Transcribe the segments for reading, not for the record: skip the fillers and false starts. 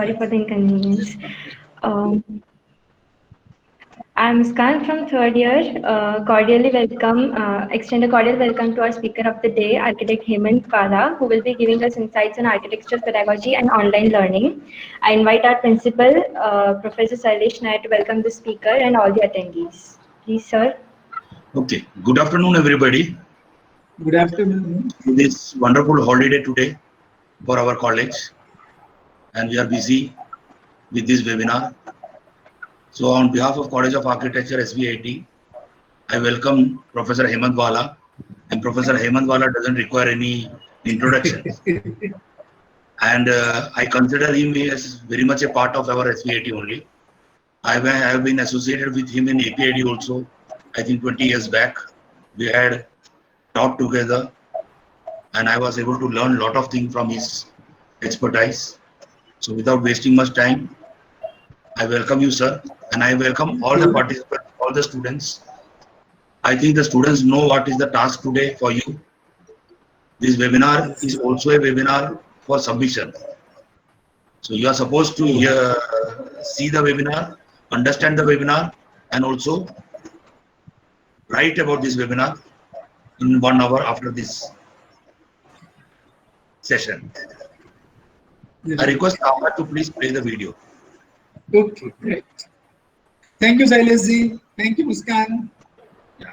Sorry for the inconvenience. Um, I'm Muskan from third year. Extend a cordial welcome to our speaker of the day, Architect Hemant Kala, who will be giving us insights on architectural pedagogy and online learning. I invite our principal, Professor Sailesh Nair, to welcome the speaker and all the attendees. Please, sir. Okay. Good afternoon, everybody. Good afternoon. This wonderful holiday today for our college, and we are busy with this webinar. So, on behalf of College of Architecture SVIT, I welcome Professor Hemant Wala, and Professor Hemant Wala doesn't require any introduction. And I consider him as very much a part of our SVIT only. I have been associated with him in APID also. I think 20 years back, we had taught together, and I was able to learn a lot of things from his expertise. So without wasting much time, I welcome you, sir, and I welcome all the participants, all the students. I think the students know what is the task today for you. This webinar is also a webinar for submission. So you are supposed to see the webinar, understand the webinar, and also write about this webinar in 1 hour after this session. I request Amar to please play the video. Okay, great. Thank you, Sailesh. Thank you, Muskan. Yeah.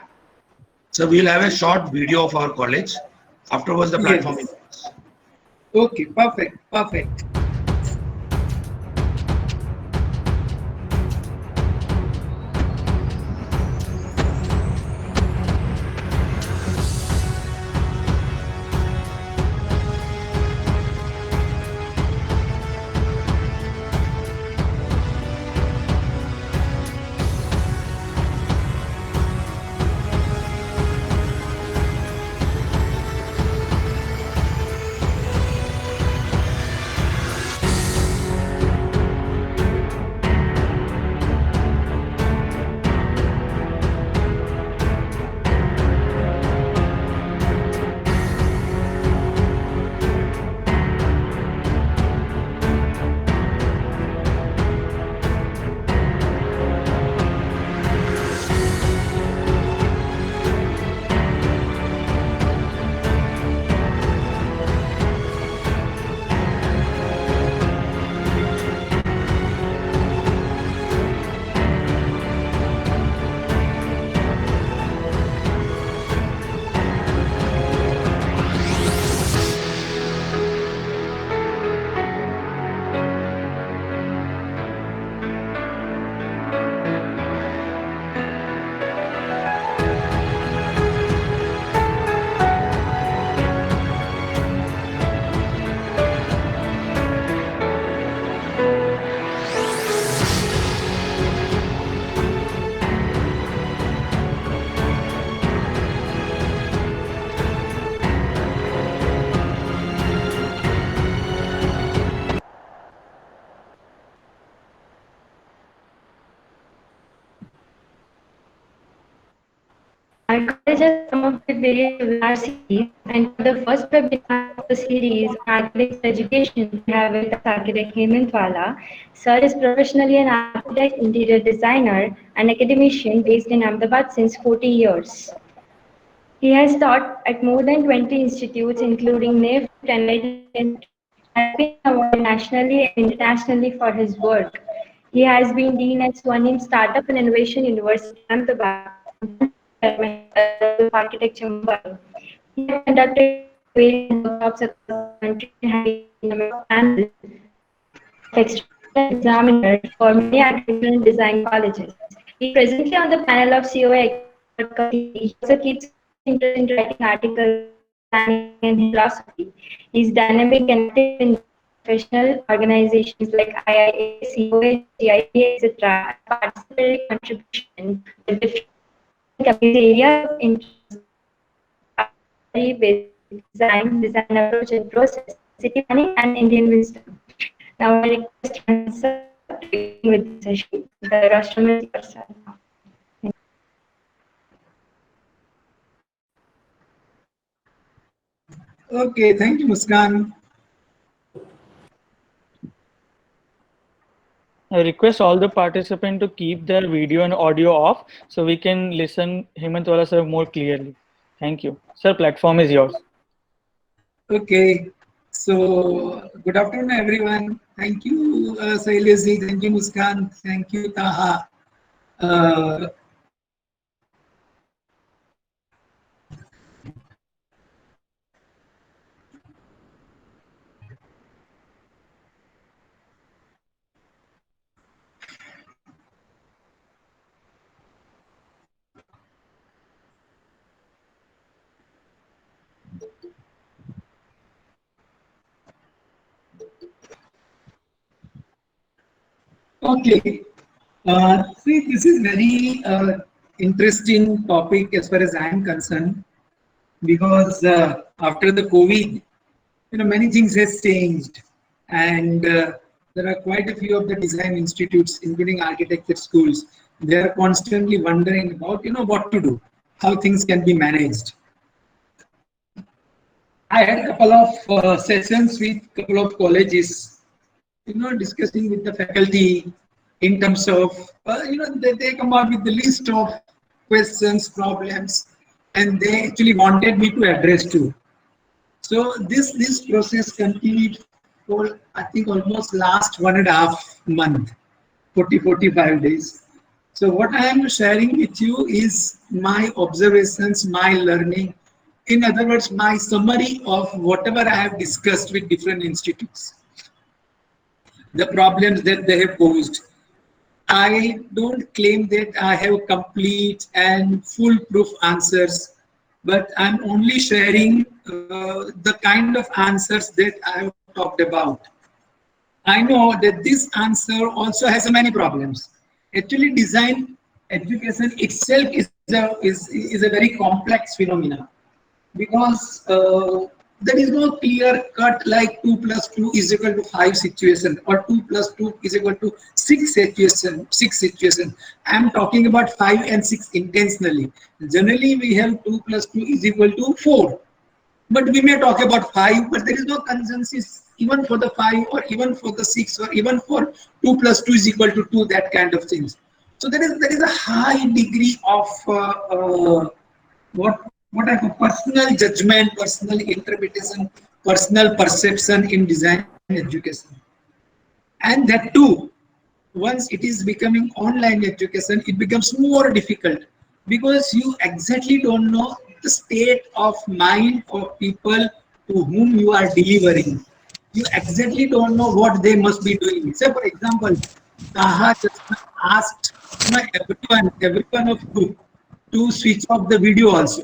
So we'll have a short video of our college. Afterwards, the platform is. Okay, perfect, perfect. Our college has come up with various webinar series, and for the first webinar of the series on architecture education, we have with us Architect Hemant Wala. Sir is professionally an architect, interior designer, and academician based in Ahmedabad since 40 years. He has taught at more than 20 institutes, including NIFT and IIT, and has been awarded nationally and internationally for his work. He has been Dean at Swanim Startup and Innovation University, Ahmedabad, and Chairman at the School of Architecture, Mumbai. He has conducted various workshops across the country and has been a member of panel of external examiners for many architectural and design colleges. He is presently on the panel of COA committee. He also keeps interest in writing articles on planning and philosophy. He is dynamic and active in professional organizations like IIA, COA, GIA, etc. and participatory contribution with different committees. Areas of interest are basic design, design approach and process, city planning, and Indian wisdom. Now I request Answer to begin with the session. The rostrum is yours, sir. Okay, thank you, Muskan. I request all the participants to keep their video and audio off so we can listen Hemantwala sir more clearly. Thank you. Sir, platform is yours. Okay, so good afternoon, everyone. Thank you, Sailezi. Thank you, Muskan. Thank you, Taha. Uh, okay, see, this is very interesting topic as far as I am concerned, because after the COVID, many things has changed, and there are quite a few of the design institutes, including architecture schools. They are constantly wondering about what to do, how things can be managed. I had a couple of sessions with couple of colleges, discussing with the faculty in terms of they come up with the list of questions, problems, and they actually wanted me to address too. So this process continued for I think almost last 1.5 month, 45 days. So what I am sharing with you is my observations, my learning. In other words, my summary of whatever I have discussed with different institutes, the problems that they have posed. I don't claim that I have complete and foolproof answers, but I'm only sharing the kind of answers that I have talked about. I know that this answer also has many problems. Actually, design education itself is a very complex phenomena, because there is no clear cut like 2 plus 2 is equal to 5 situation, or 2 plus 2 is equal to 6 situation. I am talking about 5 and 6 intentionally. Generally, we have 2 plus 2 is equal to 4. But we may talk about 5, but there is no consensus even for the 5, or even for the 6, or even for 2 plus 2 is equal to 2, that kind of things. So there is a high degree of what I call personal judgment, personal interpretation, personal perception in design education. And that too, once it is becoming online education, it becomes more difficult, because you exactly don't know the state of mind of people to whom you are delivering. You exactly don't know what they must be doing. Say, for example, Taha just asked everyone of you to switch off the video also.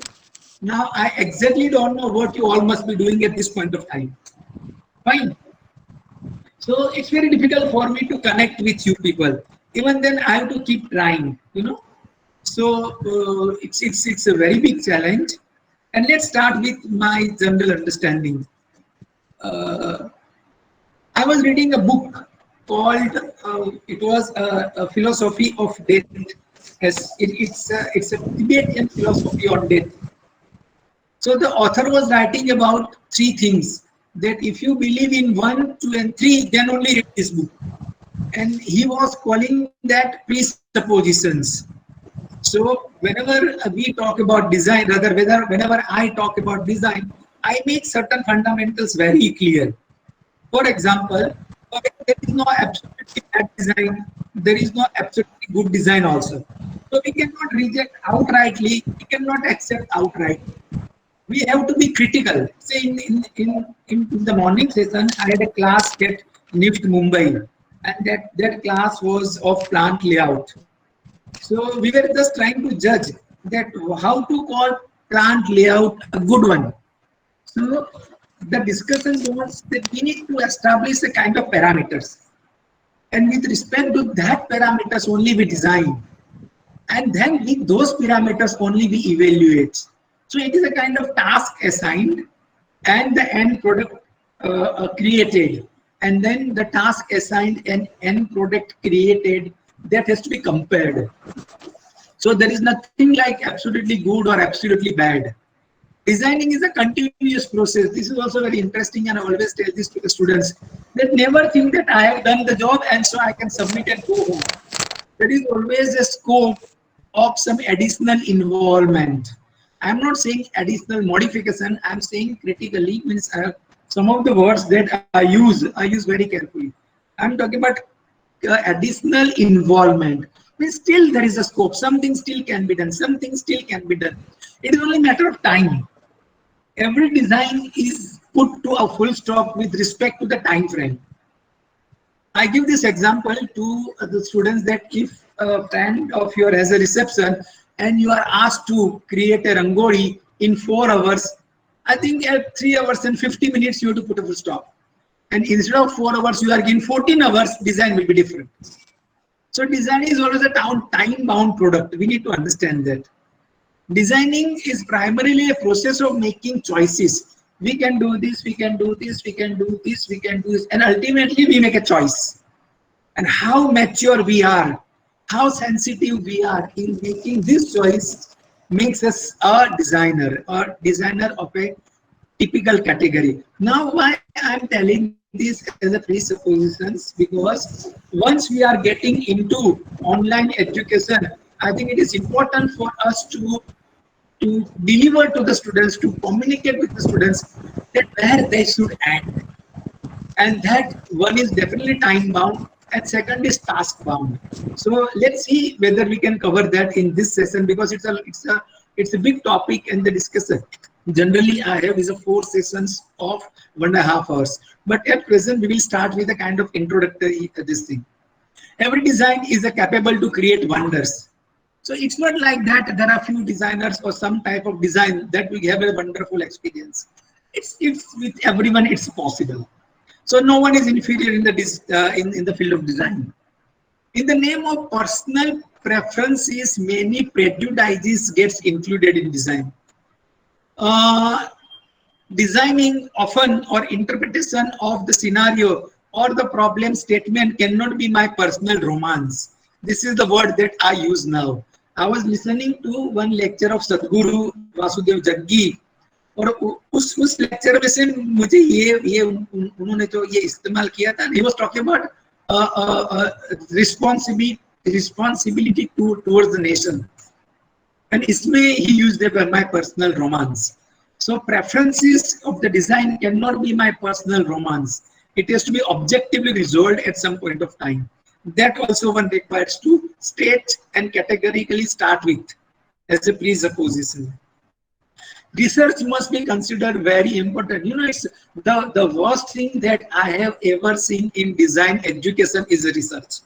Now, I exactly don't know what you all must be doing at this point of time. Fine. So it's very difficult for me to connect with you people. Even then, I have to keep trying. So it's a very big challenge. And let's start with my general understanding. Uh, I was reading a book called it was a philosophy of death. It's a Tibetan philosophy on death. So the author was writing about three things, that if you believe in 1, 2, and 3, then only read this book. And he was calling that presuppositions. So whenever we talk about design, whenever I talk about design, I make certain fundamentals very clear. For example, there is no absolutely bad design. There is no absolutely good design also. So we cannot reject outrightly. We cannot accept outright. We have to be critical. Say in the morning session, I had a class at NIFT Mumbai, and that class was of plant layout. So we were just trying to judge that how to call plant layout a good one. So the discussion was that we need to establish a kind of parameters, and with respect to that parameters only we design, and then with those parameters only we evaluate. So it is a kind of task assigned, and the end product created, and then the task assigned and end product created, that has to be compared. So there is nothing like absolutely good or absolutely bad. Designing is a continuous process. This is also very interesting, and I always tell this to the students. They never think that I have done the job and so I can submit and go home. There is always a scope of some additional involvement. I'm not saying additional modification. I'm saying critically means some of the words that I use very carefully. I'm talking about additional involvement. Means still there is a scope. Something still can be done. Something still can be done. It is only a matter of time. Every design is put to a full stop with respect to the time frame. I give this example to the students that if a friend of yours has a reception and you are asked to create a rangoli in 4 hours, I think at 3 hours and 50 minutes you have to put a full stop. And instead of 4 hours, you are given 14 hours, design will be different. So design is always a time-bound product. We need to understand that. Designing is primarily a process of making choices. We can do this, we can do this, we can do this, we can do this, and ultimately we make a choice. And how mature we are, how sensitive we are in making this choice makes us a designer or designer of a typical category. Now, why I'm telling this as a presuppositions, because once we are getting into online education, I think it is important for us to deliver to the students, to communicate with the students that where they should end. And that one is definitely time bound and second is task bound. So let's see whether we can cover that in this session, because it's a big topic, and the discussion generally I have is a 4 sessions of 1.5 hours. But at present we will start with a kind of introductory this thing. Every design is capable to create wonders. So it's not like that there are few designers or some type of design that we have a wonderful experience. It's with everyone it's possible. So no one is inferior in the field of design. In the name of personal preferences, many prejudices gets included in design. Designing often or interpretation of the scenario or the problem statement cannot be my personal romance. This is the word that I use now. I was listening to one lecture of Sadhguru Vasudev Jaggi, और उस lecture में से मुझे ये उन्होंने जो ये इस्तेमाल किया था, he was talking about responsibility towards the nation, and इसमें he used the word my personal romance. So preferences of the design cannot be my personal romance. It has to be objectively resolved at some point of time. That also one requires to state and categorically start with as a presupposition. Research must be considered very important. You know, it's the worst thing that I have ever seen in design education is research.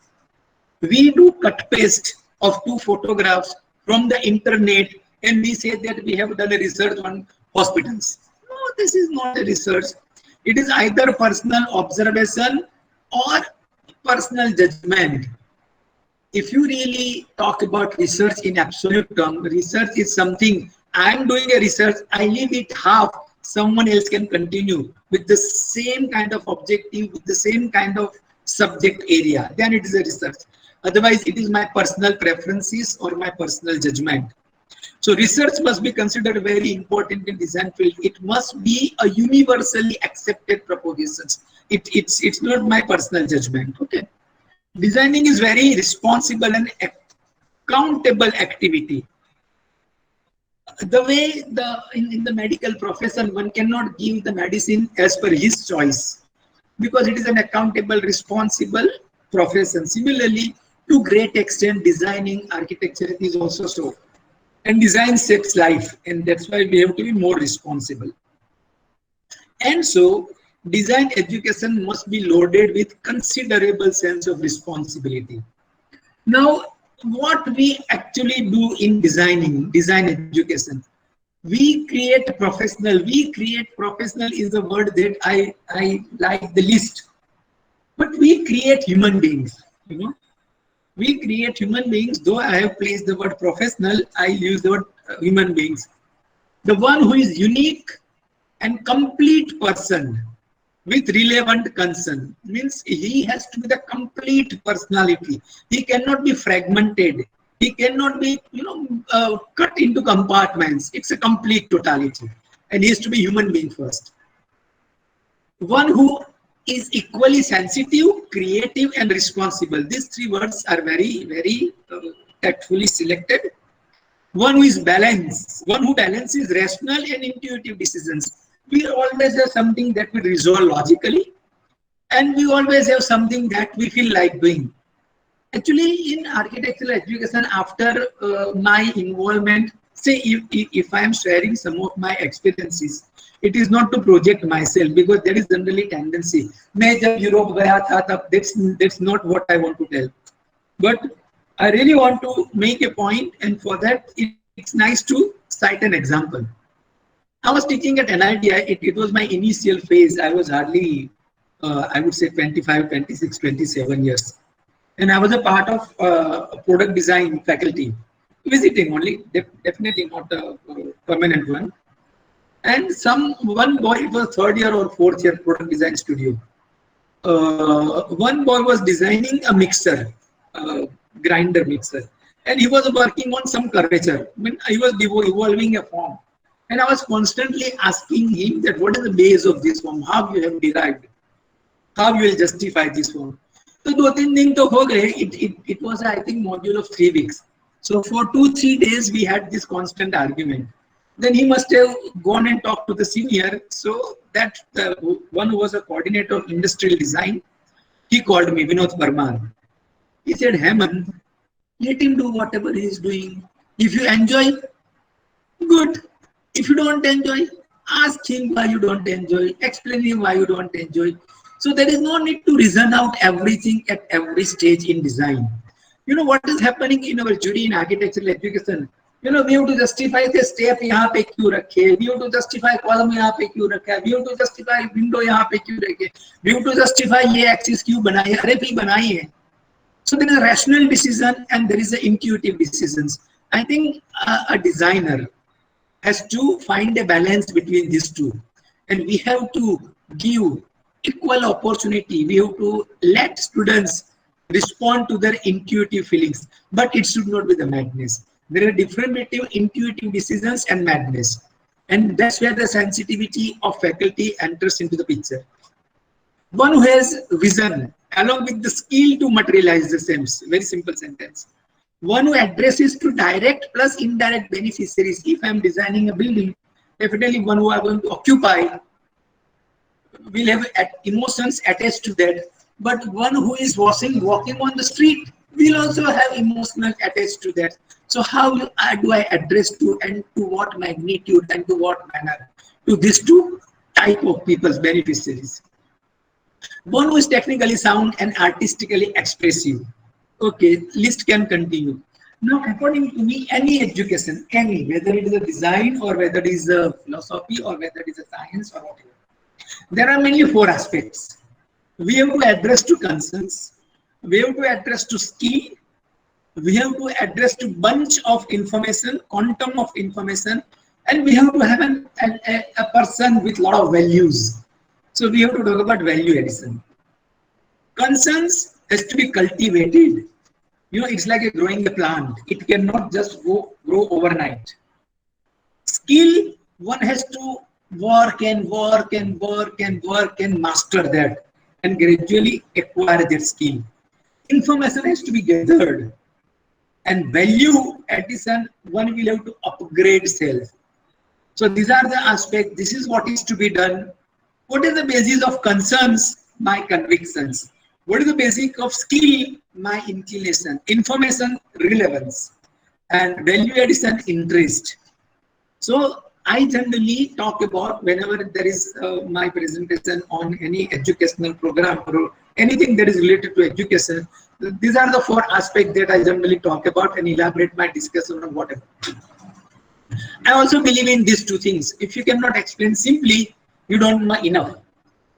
We do cut paste of 2 photographs from the internet and we say that we have done a research on hospitals. No, this is not a research. It is either personal observation or personal judgment. If you really talk about research in absolute term, research is something, I'm doing a research, I leave it half, someone else can continue with the same kind of objective, with the same kind of subject area, then it is a research. Otherwise, it is my personal preferences or my personal judgment. So research must be considered very important in design field. It must be a universally accepted propositions. It's not my personal judgment. Okay. Designing is very responsible and accountable activity. The way in the medical profession, one cannot give the medicine as per his choice, because it is an accountable, responsible profession. Similarly, to great extent, designing architecture is also so. And design saves life, and that's why we have to be more responsible. And so, design education must be loaded with considerable sense of responsibility. Now, what we actually do in design education, we create professional. We create professional is the word that I like the least. But we create human beings, you know. We create human beings, though I have placed the word professional, I use the word human beings. The one who is unique and complete person with relevant concern, means he has to be the complete personality. He cannot be fragmented. He cannot be, cut into compartments. It's a complete totality. And he has to be human being first. One who is equally sensitive, creative, and responsible. These three words are very tactfully selected. One who is balanced, one who balances rational and intuitive decisions. We always have something that we resolve logically, and we always have something that we feel like doing. Actually, in architectural education, after my involvement, say if I am sharing some of my experiences, it is not to project myself, because there is generally tendency. मैं जब Europe गया था तब that's not what I want to tell. But I really want to make a point, and for that it's nice to cite an example. I was teaching at NIT. It was my initial phase. I was hardly, I would say 25, 26, 27 years. And I was a part of product design faculty, visiting only, definitely not a permanent one. And one boy, it was third year or fourth year product design studio. One boy was designing a mixer, grinder mixer, and he was working on some curvature. I mean, he was evolving a form, and I was constantly asking him that what is the base of this form, how you have derived, how you will justify this form. So 2-3 दिन तो हो गए. It was, I think, module of 3 weeks. So for 2-3 days we had this constant argument. Then he must have gone and talked to the senior. So that one who was a coordinator of industrial design, he called me, Vinod Parmar. He said, Hemant, let him do whatever he is doing. If you enjoy, good. If you don't enjoy, ask him why you don't enjoy. Explain him why you don't enjoy. So there is no need to reason out everything at every stage in design. You know what is happening in our jury in architectural education? You know, we have to justify the step यहाँ पे क्यों रखे, we have to justify column यहाँ पे क्यों रखा, we have to justify window यहाँ पे क्यों रखे, we have to justify ये axis क्यों बनाई, अरे भी बनाई है. So there is a rational decision and there is an intuitive decisions. I think a designer has to find a balance between these two, and we have to give equal opportunity. We have to let students respond to their intuitive feelings, but it should not be the madness. There are different between intuitive decisions and madness, and that's where the sensitivity of faculty enters into the picture. One who has vision along with the skill to materialize the same, very simple sentence. One who addresses to direct plus indirect beneficiaries. If I am designing a building, definitely one who are going to occupy will have emotions attached to that. But one who is walking on the street will also have emotional attached to that. So how do I address to, and to what magnitude and to what manner, to these two type of people's beneficiaries? One who is technically sound and artistically expressive. Okay, list can continue. Now, according to me, any education, whether it is a design or whether it is a philosophy or whether it is a science or whatever, there are mainly 4 aspects. We have to address to concerns, we have to address to skill, we have to address to bunch of information, quantum of information, and we have to have a person with lot of values. So we have to talk about value addition. Concerns has to be cultivated. You know, it's like growing a plant. It cannot just grow overnight. Skill, one has to work and master that and gradually acquire that skill. Information has to be gathered, and value addition, one will have to upgrade self. So these are the aspects. This is what is to be done. What is the basis of concerns? My convictions. What is the basic of skill? My inclination. Information, relevance, and value addition, interest. So I generally talk about, whenever there is my presentation on any educational program or anything that is related to education, these are the 4 aspects that I generally talk about and elaborate my discussion on whatever. I also believe in these 2 things. If you cannot explain simply, you don't know enough.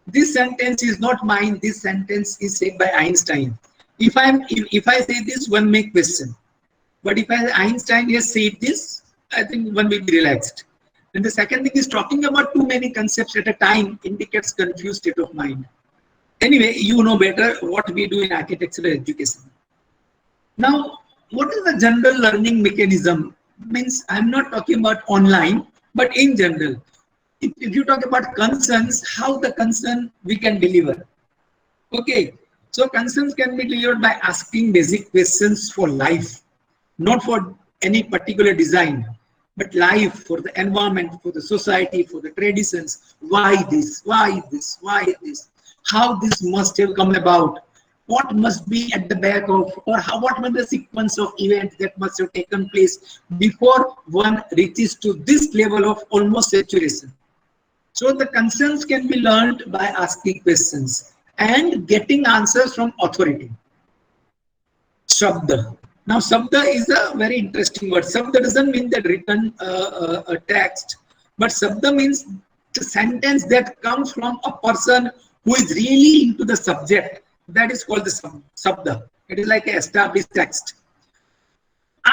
This sentence is not mine. This sentence is said by Einstein. If I say this, one may question. But if Einstein has said this, I think one will be relaxed. And the second thing is, talking about too many concepts at a time indicates confused state of mind. Anyway, you know better what we do in architectural education. Now, what is the general learning mechanism? Means I'm not talking about online, but in general. If you talk about concerns, how the concern we can deliver. Okay, so concerns can be delivered by asking basic questions for life, not for any particular design, but life, for the environment, for the society, for the traditions. Why this? Why this? Why this? How this must have come about? What must be at the back of, or how, what must be the sequence of events that must have taken place before one reaches to this level of almost saturation? So the concerns can be learned by asking questions and getting answers from authority. Shabda. Now, Shabda is a very interesting word. Shabda doesn't mean that written text, but Shabda means the sentence that comes from a person who is really into the subject. That is called the Shabda. It is like an established text.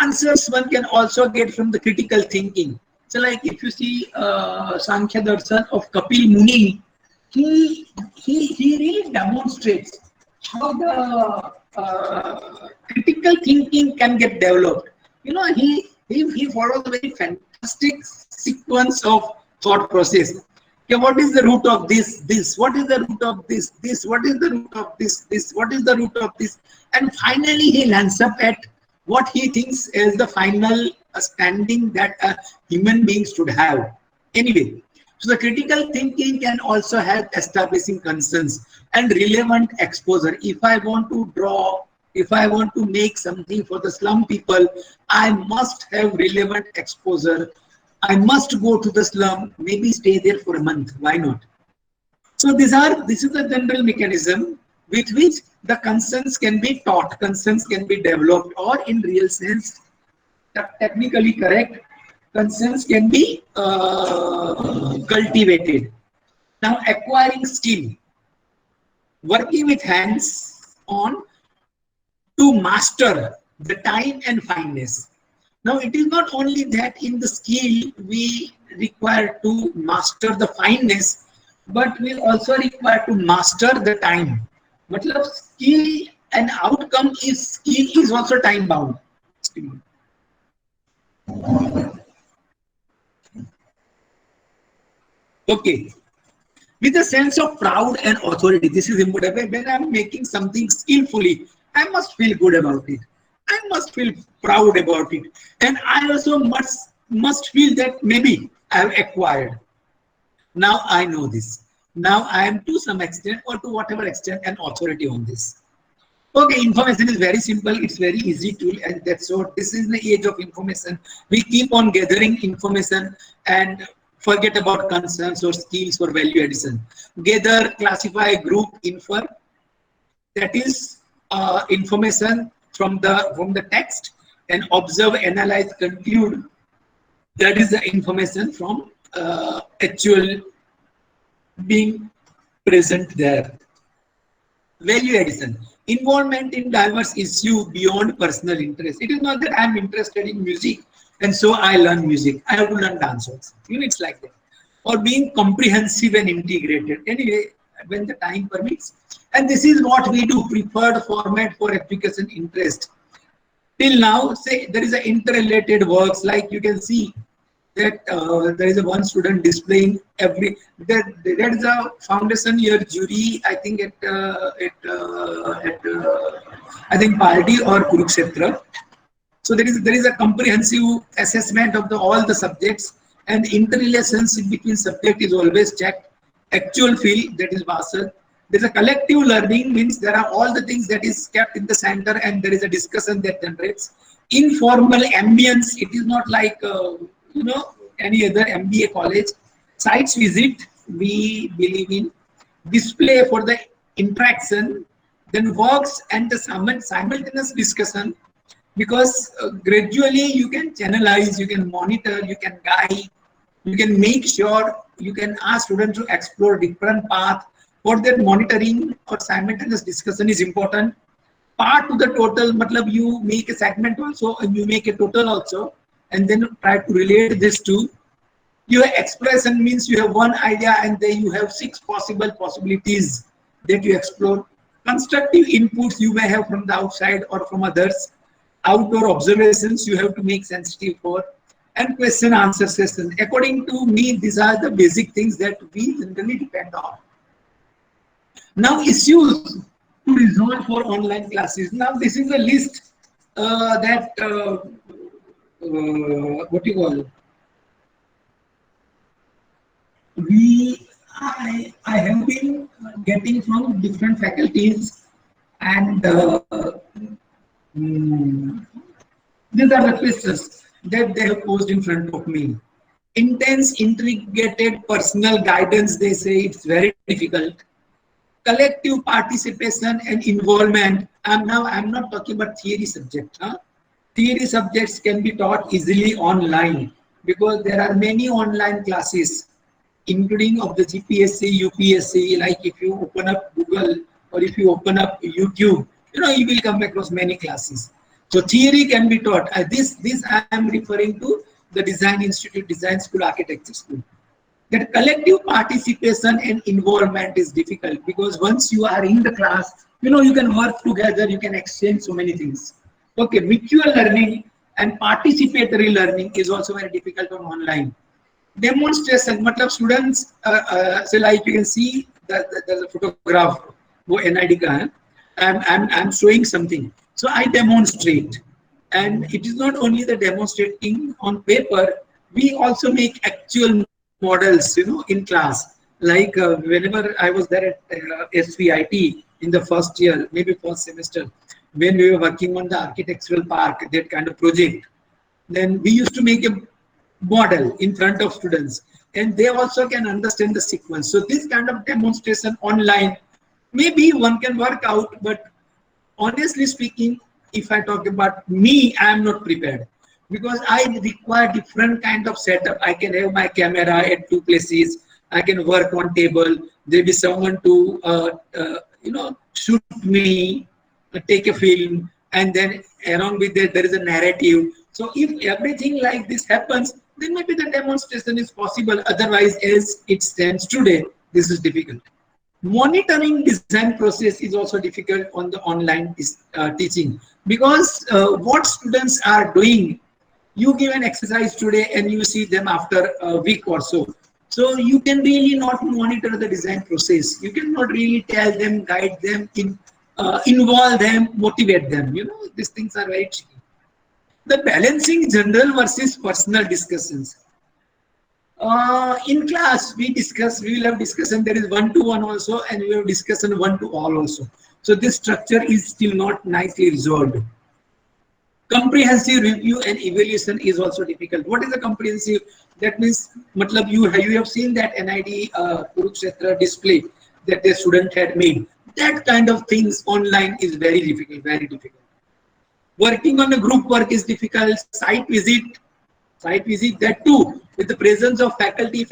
Answers one can also get from the critical thinking. So, like if you see Sankhya Darshan of Kapil Muni, he really demonstrates how the critical thinking can get developed. You know, he follows a very fantastic sequence of thought process. Okay, what is the root of this? This. What is the root of this? This. What is the root of this? This. What is the root of this? And finally, he lands up at what he thinks is the final standing that a human being should have. Anyway, so the critical thinking can also help establishing concerns and relevant exposure. If I want to draw, if I want to make something for the slum people, I must have relevant exposure. I must go to the slum, maybe stay there for a month. Why not? So this is the general mechanism with which the concerns can be taught, concerns can be developed, or in real sense, technically correct, concerns can be cultivated. Now, acquiring skill, working with hands on to master the time and fineness. Now, it is not only that in the skill we require to master the fineness, but we also require to master the time. Matlab skill and outcome is skill is also time bound. Okay. With a sense of proud and authority, this is important. When I'm making something skillfully, I must feel good about it. I must feel proud about it. And I also must feel that maybe I've acquired. Now I know this. Now I am to some extent or to whatever extent an authority on this. Okay, information is very simple. It's very easy tool, and that's so. This is the age of information. We keep on gathering information and forget about concerns or skills or value addition. Gather, classify, group, infer. That is information from the text, and observe, analyze, conclude. That is the information from actual being present there. Value addition. Involvement in diverse issue beyond personal interest. It is not that I am interested in music and so I learn music. I have to learn dance also. You know, it's like that. Or being comprehensive and integrated. Anyway, when the time permits. And this is what we do, preferred format for application interest. Till now, say there is an interrelated works, like you can see that there is a one student displaying every that is a foundation year jury, I think at I think Paldi or Kurukshetra. So there is a comprehensive assessment of all the subjects, and interrelationship between subject is always checked. Actual field, that is Vasad. There is a collective learning, means there are all the things that is kept in the center, and there is a discussion that generates. Informal ambience, it is not like you know, any other MBA college. Sites visit, we believe in. Display for the interaction, then works and the simultaneous discussion, because gradually you can channelize, you can monitor, you can guide, you can make sure, you can ask students to explore different paths. For that, monitoring or simultaneous discussion is important. Part to the total, matlab you make a segment also and you make a total also, and then try to relate this to your expression. Means you have one idea and then you have 6 possible possibilities that you explore. Constructive inputs you may have from the outside or from others. Outdoor observations you have to make sensitive for, and question answer session. According to me, these are the basic things that we generally depend on. Now issues to resolve for online classes. Now this is a list that what do you call, I have been getting from different faculties, and mm, these are the questions that they have posed in front of me. Intense, integrated personal guidance, they say it's very difficult. Collective participation and involvement. I'm not talking about theory subject. Huh? Theory subjects can be taught easily online because there are many online classes, including of the GPSC, UPSC. Like if you open up Google or if you open up YouTube, you will come across many classes. So theory can be taught. This I am referring to the Design Institute, Design School, Architecture School. That collective participation and involvement is difficult because once you are in the class, you can work together, you can exchange so many things. Okay, mutual learning and participatory learning is also very difficult on online. Demonstration, matlab students, so like you can see the photograph, wo NID ka hai. I'm showing something, so I demonstrate, and it is not only the demonstrating on paper, we also make actual models, in class. Like whenever I was there at SVIT in the first year, maybe first semester, when we were working on the architectural park, that kind of project, then we used to make a model in front of students, and they also can understand the sequence. So this kind of demonstration online, maybe one can work out, but honestly speaking, if I talk about me, I am not prepared because I require different kind of setup. I can have my camera at two places. I can work on table. There be someone to shoot me, take a film, and then along with that there is a narrative. So if everything like this happens, then maybe the demonstration is possible. Otherwise, as it stands today, this is difficult. Monitoring design process is also difficult on the online teaching because what students are doing, you give an exercise today and you see them after a week or so. So you can really not monitor the design process. You cannot really tell them, guide them, involve them, motivate them. These things are very tricky. The balancing general versus personal discussions. In class, we will have discussion. There is one-to-one also, and we have discussion one-to-all also. So this structure is still not nicely resolved. Comprehensive review and evaluation is also difficult. What is a comprehensive? That means, matlab you have seen that NID Kurukshetra display that the student had made. That kind of things online is very difficult, very difficult. Working on a group work is difficult. Site visit, that too, with the presence of faculty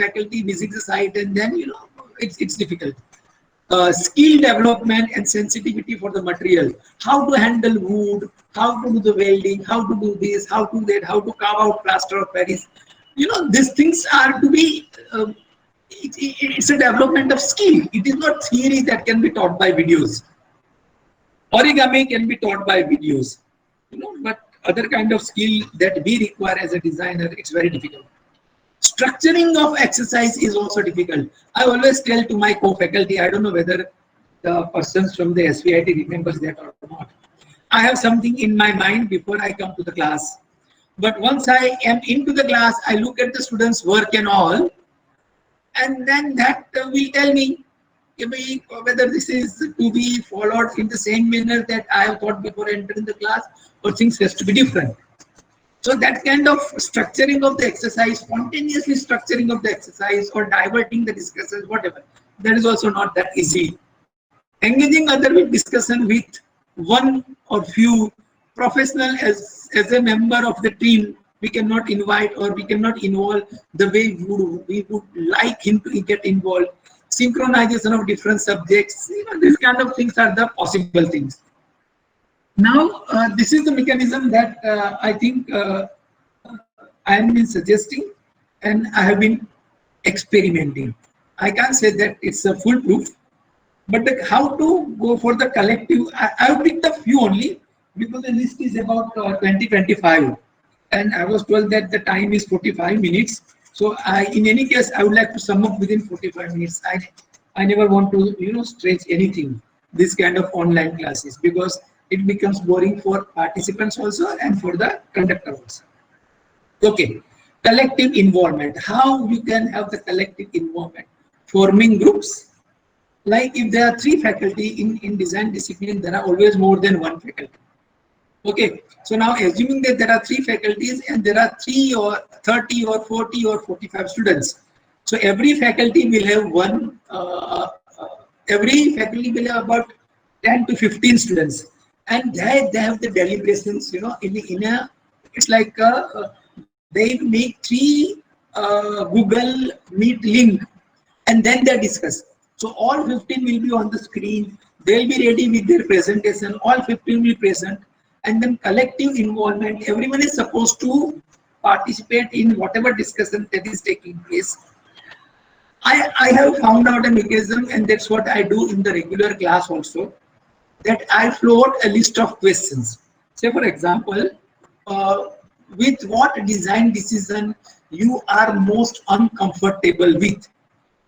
visits the site, and then it's difficult. Skill development and sensitivity for the material, how to handle wood, how to do the welding, how to do this, how to do that, how to carve out plaster of Paris. These things are to be, it's a development of skill. It is not theory that can be taught by videos. Origami can be taught by videos, but other kind of skill that we require as a designer, it's very difficult. Structuring of exercise is also difficult. I always tell to my co-faculty, I don't know whether the persons from the SVIT remembers that or not. I have something in my mind before I come to the class. But once I am into the class, I look at the students' work and all, and then that will tell me whether this is to be followed in the same manner that I have thought before entering the class, or things has to be different. So that kind of structuring of the exercise, spontaneously structuring of the exercise, or diverting the discussions, whatever, that is also not that easy. Engaging other with discussion with one or few professional as a member of the team, we cannot invite or we cannot involve the way we would like him to get involved. Synchronization of different subjects, these kind of things are the possible things. Now, this is the mechanism that I think I have been suggesting and I have been experimenting. I can't say that it's a foolproof, but how to go for the collective, I have picked a few only because the list is about 20-25, and I was told that the time is 45 minutes. So in any case, I would like to sum up within 45 minutes. I never want to, stretch anything, this kind of online classes, because it becomes boring for participants also and for the conductor also. Okay, collective involvement. How you can have the collective involvement? Forming groups. Like if there are 3 faculty in design discipline, there are always more than 1 faculty. Okay, so now assuming that there are 3 faculties and there are 3 or 30 or 40 or 45 students. So every faculty will have every faculty will have about 10 to 15 students, and they have the deliberations, in a, it's like they make 3 Google Meet link, and then they discuss. So all 15 will be on the screen, they'll be ready with their presentation, all 15 will be present, and then collective involvement, everyone is supposed to participate in whatever discussion that is taking place. I have found out a mechanism, and that's what I do in the regular class also, that I float a list of questions. Say for example, with what design decision you are most uncomfortable with.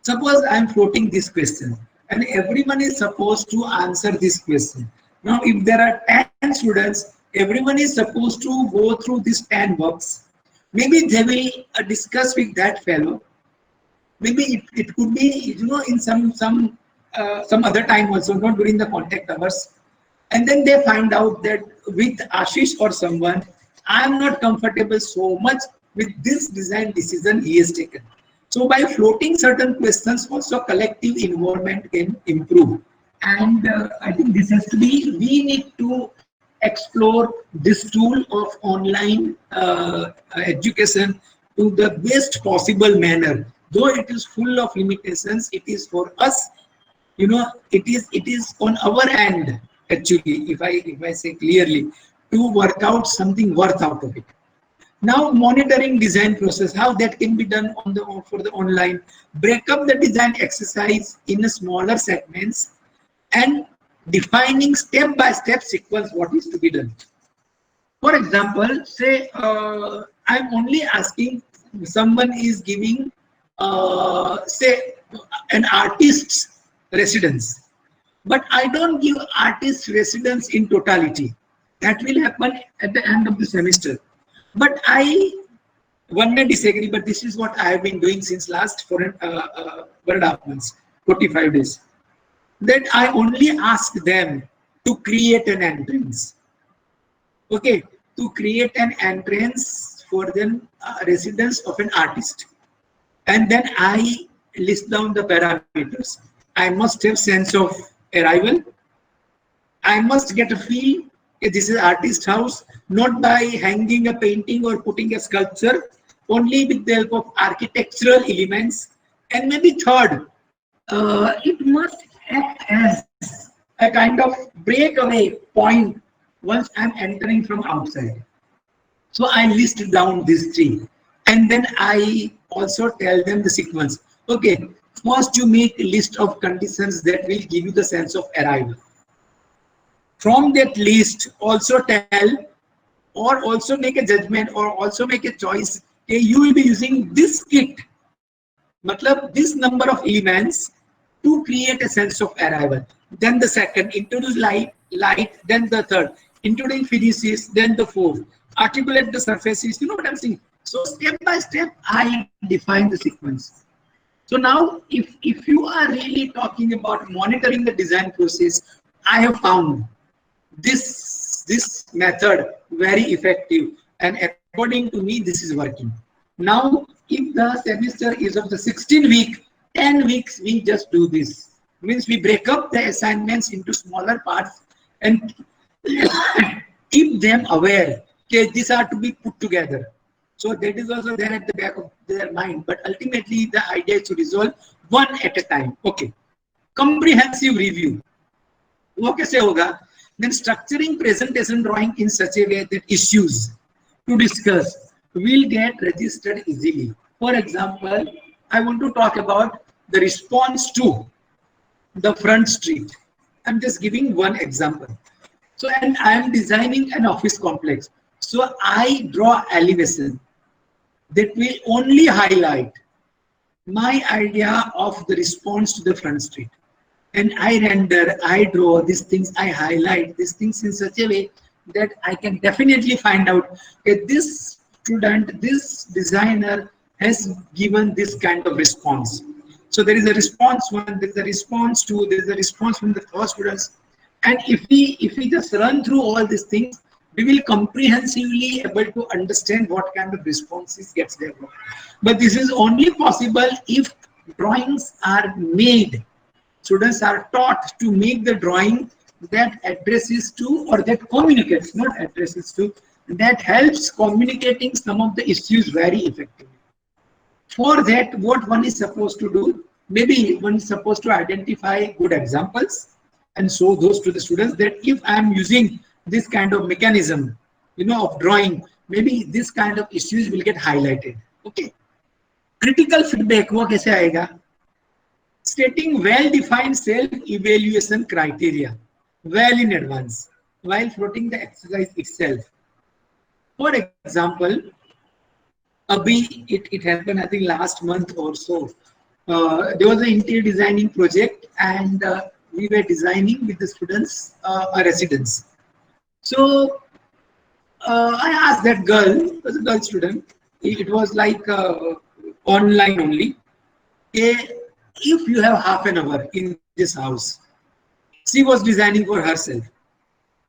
Suppose I am floating this question, and everyone is supposed to answer this question. Now, if there are 10 students, everyone is supposed to go through this 10 works. Maybe they will discuss with that fellow. Maybe it could be, in some other time also, not during the contact hours. And then they find out that with Ashish or someone, I am not comfortable so much with this design decision he has taken. So by floating certain questions, also collective involvement can improve. And I think this has to be, we need to explore this tool of online education to the best possible manner. Though it is full of limitations, it is for us, it is on our end, actually, if I say clearly, to work out something worth out of it. Now, monitoring design process, how that can be done for the online. Break up the design exercise in a smaller segments and defining step-by-step sequence what is to be done. For example, say I'm only asking, someone is giving say an artist's residence, but I don't give artist residence in totality. That will happen at the end of the semester. But one may disagree, but this is what I have been doing since last 1.5 months, 45 days. That I only ask them to create an entrance. Okay, to create an entrance for the residence of an artist. And then I list down the parameters. I must have sense of arrival. I must get a feel, this is artist house, not by hanging a painting or putting a sculpture, only with the help of architectural elements. And maybe third, it must act as a kind of breakaway point once I'm entering from outside. So I list down these 3, and then I also tell them the sequence. Okay, first you make a list of conditions that will give you the sense of arrival. From that list, also tell, or also make a judgment, or also make a choice. Okay, you will be using this kit, matlab this number of elements, to create a sense of arrival. Then the second, introduce light, then the third, introduce finishes, then the fourth, articulate the surfaces. You know what I'm saying? So step by step, I define the sequence. So now, if you are really talking about monitoring the design process, I have found this method very effective, and according to me, this is working. Now, if the semester is of the 16 week, 10 weeks, we just do this. Means we break up the assignments into smaller parts and keep them aware. Okay, these are to be put together. So that is also there at the back of their mind. But ultimately, the idea is to resolve one at a time. Okay. Comprehensive review. वो कैसे होगा? Then structuring presentation drawing in such a way that issues to discuss will get registered easily. For example, I want to talk about the response to the front street. I'm just giving one example. So, and I am designing an office complex. So I draw elevation that will only highlight my idea of the response to the front street. And I render, I draw these things, I highlight these things in such a way that I can definitely find out that this student, this designer has given this kind of response. So there is a response one, there is a response two, there is a response from the first students. And if we just run through all these things, we will comprehensively able to understand what kind of responses gets developed. But this is only possible if drawings are made. Students are taught to make the drawing that addresses to, or that communicates, not addresses to, that helps communicating some of the issues very effectively. For that, what one is supposed to do, maybe one is supposed to identify good examples and show those to the students that if I am using this kind of mechanism, of drawing, maybe this kind of issues will get highlighted. Okay. Critical feedback, wo kaise aayega? Stating well-defined self-evaluation criteria well in advance while floating the exercise itself. For example, it happened, I think, last month or so. There was an interior designing project, and we were designing with the students a residence. So I asked that girl, it was a girl student, it was like online only, if you have half an hour in this house, she was designing for herself.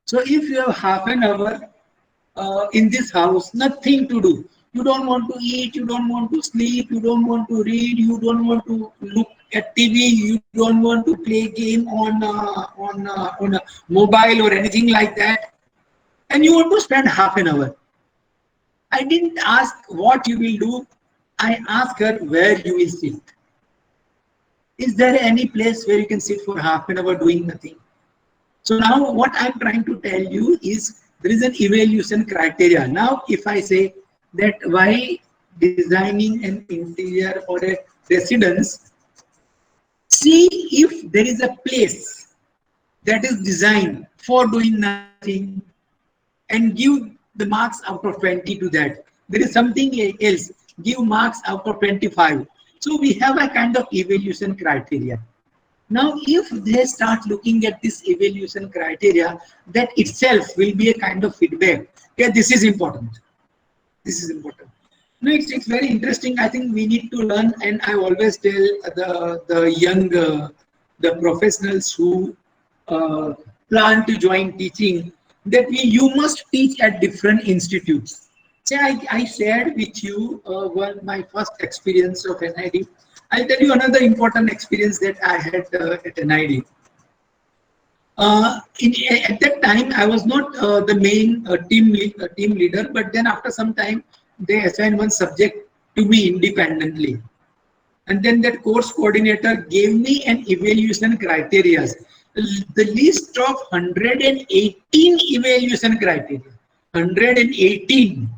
So if you have half an hour in this house, nothing to do, you don't want to eat, you don't want to sleep, you don't want to read, you don't want to look at TV, you don't want to play game on a mobile or anything like that, and you want to spend half an hour. I didn't ask what you will do, I asked her where you will sit. Is there any place where you can sit for half an hour doing nothing? So now what I'm trying to tell you is there is an evaluation criteria. Now if I say that while designing an interior or a residence, see if there is a place that is designed for doing nothing and give the marks out of 20 to that. There is something else, give marks out of 25. So we have a kind of evaluation criteria. Now, if they start looking at this evaluation criteria, that itself will be a kind of feedback. Yeah, this is important. This is important. No, it's very interesting. I think we need to learn, and I always tell the young, the professionals who plan to join teaching, that you must teach at different institutes. Say I shared with you my first experience of NID. I'll tell you another important experience that I had at NID. At that time, I was not the main team leader, but then after some time, they assigned one subject to me independently. And then that course coordinator gave me an evaluation criteria. The list of 118 evaluation criteria. 118.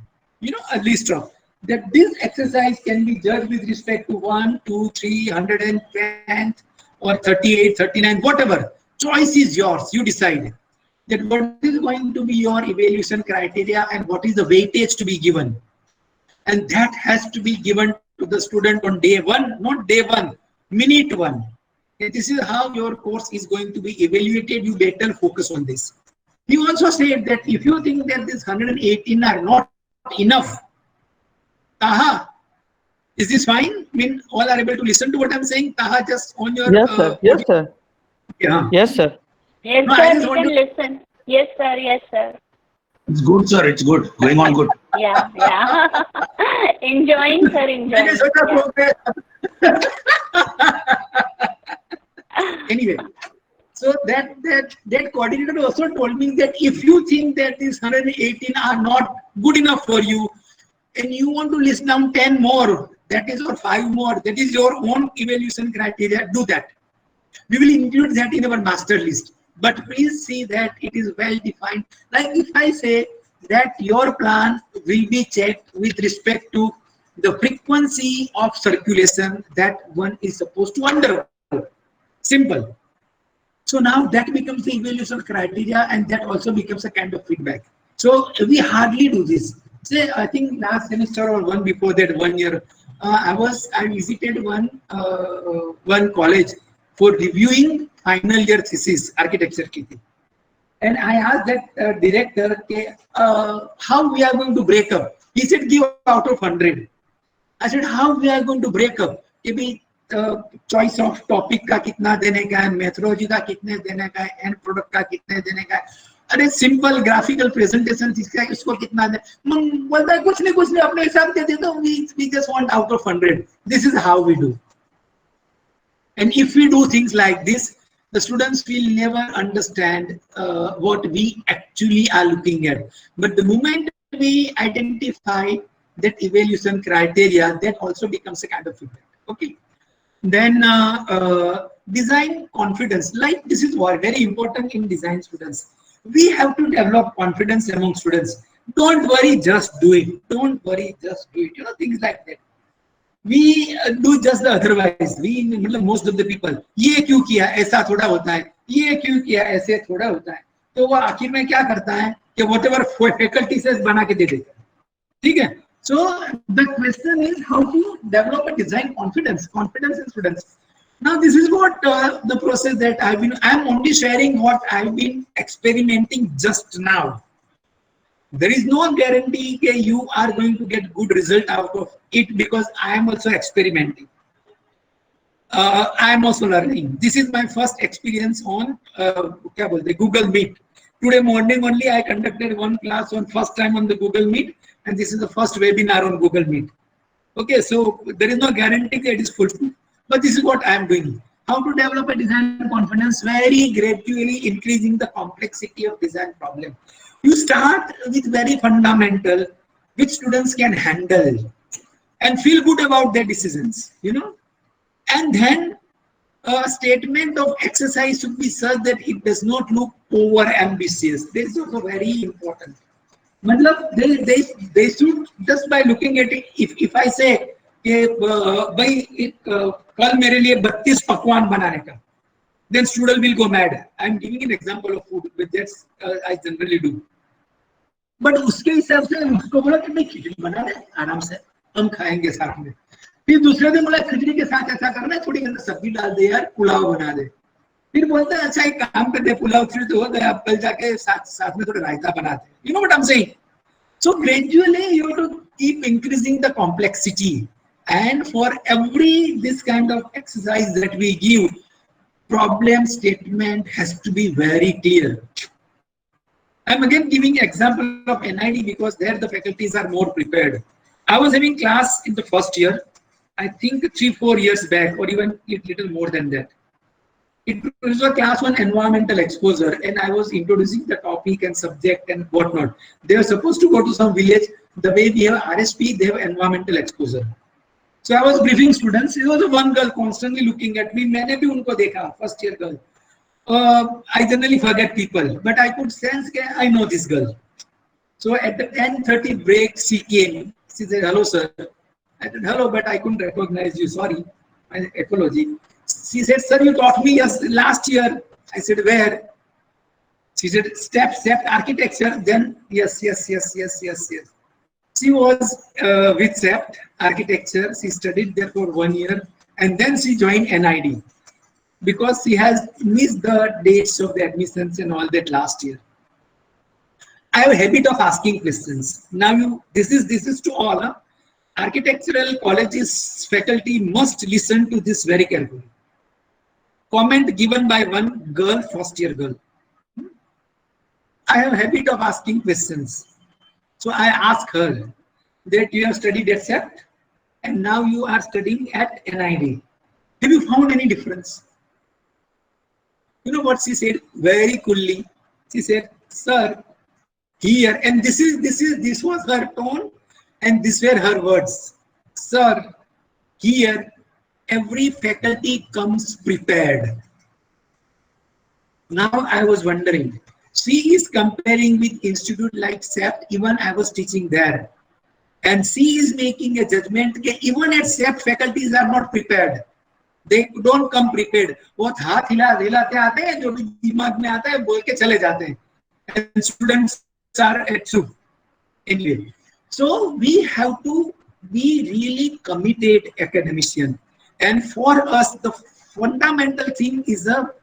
A list of that this exercise can be judged with respect to 1, 2, 3, 110 or 38, 39, whatever. Choice is yours. You decide that what is going to be your evaluation criteria and what is the weightage to be given. And that has to be given to the student on day one, not day one, minute one. And this is how your course is going to be evaluated. You better focus on this. He also said that if you think that these 118 are not enough, Taha, is this fine? I mean, all are able to listen to what I'm saying? Taha, just on your... Yes, sir. Yes, sir. Yeah. Yes, sir. Yes, No, sir, we can listen. Yes, sir. Yes, sir. It's good, sir. It's good. Going on good. Yeah, yeah. Enjoying, sir, enjoying. Yeah. Anyway, so that coordinator also told me that if you think that these 118 are not good enough for you, and you want to list down 10 more, that is, or 5 more, that is your own evaluation criteria, do that. We will include that in our master list. But please see that it is well defined. Like if I say that your plan will be checked with respect to the frequency of circulation that one is supposed to undergo. Simple. So now that becomes the evaluation criteria, and that also becomes a kind of feedback. So we hardly do this. Say, I think last semester or one before that, 1 year I visited one college for reviewing final year thesis, architecture ki thi. And I asked that director, how we are going to break up? He said, give out of 100. I said, how we are going to break up? Choice of topic का कितना देने का है, methodology का कितने देने का है, end product का कितने देने का है, अरे simple graphical presentation जिसका इसको कितना दे, बोलता है कुछ नहीं अपने हिसाब से दे दो, we just want out of 100. This is how we do. And if we do things like this, the students will never understand what we actually are looking at. But the moment we identify that evaluation criteria, that also becomes a kind of feedback. Okay. Then design confidence. Like this is very important in design students. We have to develop confidence among students. Don't worry, just do it. Don't worry, just do it. You know, things like that. We do just the otherwise. We, most of the people, ये क्यों किया ऐसा थोड़ा होता है, ये क्यों किया ऐसे थोड़ा होता है, तो वो आखिर में क्या करता है कि whatever faculty says बना के दे देता है, ठीक है? So the question is how to develop a design confidence in students. Now this is what the process that I'm only sharing what I've been experimenting just now. There is no guarantee that you are going to get good result out of it because I am also experimenting. I am also learning. This is my first experience on Google Meet. Today morning only I conducted one class on first time on the Google Meet, and this is the first webinar on Google Meet. Okay, so there is no guarantee that it is full, but this is what I am doing. How to develop a design confidence, very gradually increasing the complexity of design problem. You start with very fundamental, which students can handle and feel good about their decisions, you know, and then a statement of exercise should be such that it does not look over ambitious. This is also very important. They should, just by looking at it, if I say भाई कल मेरे लिए 32 पकवान बनाने का, then student will go mad. I'm giving an example of food, but that's I generally do. But उसके हिसाब से उसको बोला कि नहीं खिचड़ी बना दे आराम से, हम खाएंगे साथ में. फिर दूसरे दिन बोला खिचड़ी के साथ ऐसा करना है, थोड़ी अंदर सब्जी डाल दे यार, पुलाव बना दे. फिर बोलता है अच्छा एक काम कर दे, पुलाव फिर तो हो गया, अब कल जाके साथ में थोड़ा रायता बना दे. You know what I'm saying? So gradually you have to keep increasing the complexity, and for every this kind of exercise that we give, problem statement has to be very clear. I'm again giving example of NID because there the faculties are more prepared. I was having class in the first year, I think 3-4 years back, or even a little more than that. It was a class on environmental exposure, and I was introducing the topic and subject and whatnot. They were supposed to go to some village. The way we have RSP, they have environmental exposure. So I was briefing students. There was one girl constantly looking at me. मैंने भी उनको देखा, first year girl. I generally forget people, but I could sense that I know this girl. So at the 10:30 break, she came. She said, "Hello, sir." I said, "Hello, but I couldn't recognize you. Sorry, my apology." She said, "Sir, you taught me last year." I said, "Where?" She said, "Step architecture." Then yes. She was with SEPT architecture. She studied there for 1 year, and then she joined NID because she has missed the dates of the admissions and all that last year. I have a habit of asking questions. Now, this is to all. Architectural colleges faculty must listen to this very carefully. Comment given by one girl, first year girl. I have a habit of asking questions. So I ask her that you have studied at SEPT and now you are studying at NID. Have you found any difference? You know what she said very coolly? She said, "Sir, here," and this was her tone and these were her words. "Sir, here every faculty comes prepared." Now I was wondering, she is comparing with institute like SEPT, even I was teaching there. And she is making a judgment that even at SEPT faculties are not prepared. They don't come prepared. वो हाथ हिलाते आते हैं, जो भी दिमाग में आता है बोल के चले जाते हैं. And students are at soup. Anyway, so we have to be really committed academician. And for us, the fundamental thing is a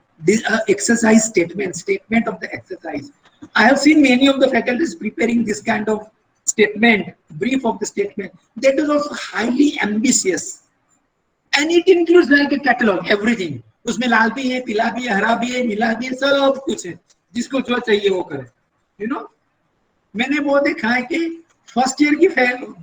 exercise statement of the exercise. I have seen many of the faculties preparing this kind of statement, brief of the statement. That is also highly ambitious. And it includes like a catalog, everything. उसमें लाल भी है, पीला भी है, हरा भी है, नीला भी है, सब कुछ है. जिसको जो चाहिए वो करे. You know? मैंने वो देखा है कि फर्स्ट ईयर की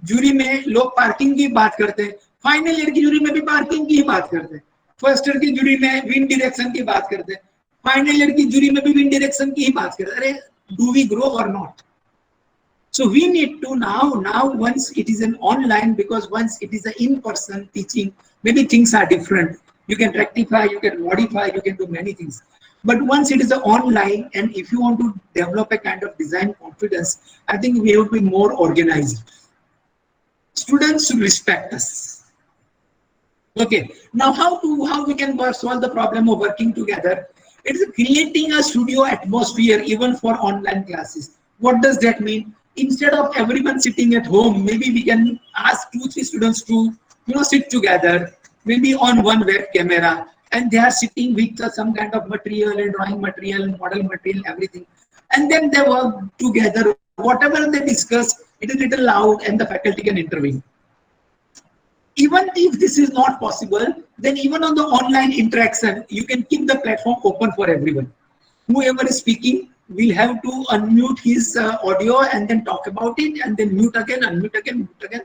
जूरी में लोग पार्किंग की बात करते हैं, फाइनल ईयर की जूरी में भी पार्किंग की ही बात करते हैं. फर्स्ट ईयर की जूरी में विंड डायरेक्शन की बात करते हैं, फाइनल ईयर की जूरी में भी विंड डायरेक्शन की ही बात करते हैं. अरे, डू वी ग्रो और not? So we need to now once it is an online, because once it is an in-person teaching, maybe things are different. You can rectify, you can modify, you can do many things. But once it is an online, and if you want to develop a kind of design confidence, I think we have to be more organized. Students should respect us. Okay, now how we can solve the problem of working together? It is creating a studio atmosphere even for online classes. What does that mean? Instead of everyone sitting at home, maybe we can ask 2-3 students to sit together, maybe on one web camera, and they are sitting with some kind of material and drawing material, model material, everything, and then they work together. Whatever they discuss, it is a little loud, and the faculty can intervene. Even if this is not possible, then even on the online interaction, you can keep the platform open for everyone. Whoever is speaking will have to unmute his audio and then talk about it, and then mute again, unmute again, mute again.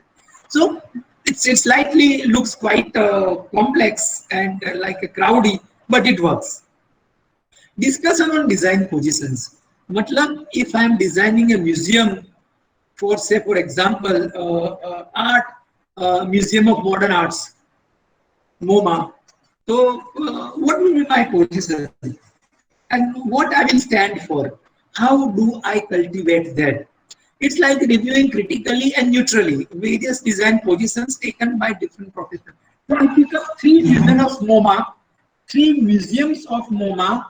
So it slightly looks quite complex and like a crowdy, but it works. Discussion on design positions. Matlab, if I am designing a museum for, say, for example, Museum of Modern Arts, MoMA. So what will be my position? And what I will stand for? How do I cultivate that? It's like reviewing critically and neutrally various design positions taken by different professionals. So I pick up 3 museums of MoMA, 3 museums of MoMA,